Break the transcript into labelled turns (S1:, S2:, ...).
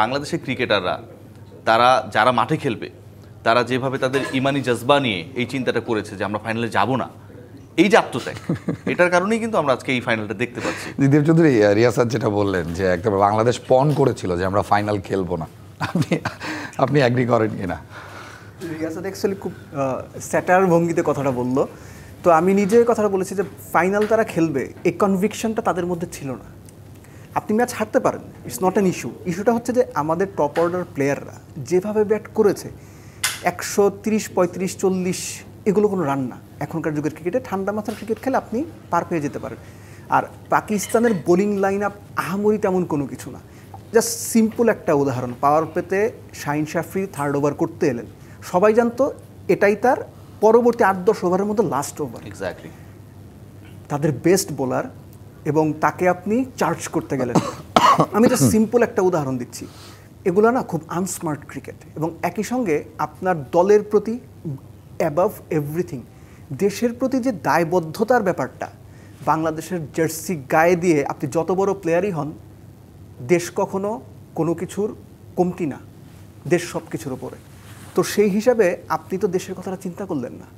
S1: বাংলাদেশের ক্রিকেটাররা তারা যারা মাঠে খেলবে তারা যেভাবে তাদের ইমানি জজবা নিয়ে এই চিন্তাটা করেছে যে আমরা ফাইনালে যাব না, এই যে আত্মত্যাগ, এটার কারণেই কিন্তু আমরা আজকে এই ফাইনালটা দেখতে পাচ্ছি।
S2: দীপ চৌধুরী, রিয়াসাদ যেটা বললেন যে একদম বাংলাদেশ পণ করেছিল যে আমরা ফাইনাল খেলবো না, আপনি অ্যাগ্রি করেন কিনা?
S3: রিয়াসাদ অ্যাকচুয়ালি খুব স্যাটার ভঙ্গিতে কথাটা বললো। তো আমি নিজে কথাটা বলেছি যে ফাইনাল তারা খেলবে, এই কনভিকশনটা তাদের মধ্যে ছিল না। আপনি ম্যাচ হারতে পারেন, ইটস নট অ্যান ইস্যু। ইস্যুটা হচ্ছে যে আমাদের টপ অর্ডার প্লেয়াররা যেভাবে ব্যাট করেছে, 130, 35, 40 এগুলো কোনো রান না। এখনকার যুগের ক্রিকেটে ঠান্ডা মাথার ক্রিকেট খেলে আপনি পার পেয়ে যেতে পারেন। আর পাকিস্তানের বোলিং লাইন আপ আহামরি তেমন কোনো কিছু না। জাস্ট সিম্পল একটা উদাহরণ, পাওয়ার প্লেতে শাহিন শাফরি থার্ড ওভার করতে এলেন, সবাই জানতো এটাই তার পরবর্তী 8-10 ওভারের মধ্যে লাস্ট ওভার।
S1: এক্স্যাক্টলি,
S3: তাদের বেস্ট বোলার এবং তাকে আপনি চার্জ করতে গেলেন। আমি জাস্ট সিম্পল একটা উদাহরণ দিচ্ছি। এগুলো না খুব আনস্মার্ট ক্রিকেট, এবং একই সঙ্গে আপনার দলের প্রতি অ্যাবাভ এভরিথিং দেশের প্রতি যে দায়বদ্ধতার ব্যাপারটা, বাংলাদেশের জার্সি গায়ে দিয়ে আপনি যত বড় প্লেয়ারই হন, দেশ কখনো কোনো কিছুর কমতি না, দেশ সব কিছুর ওপরে। তো সেই হিসাবে আপনি তো দেশের কথাটা চিন্তা করলেন না।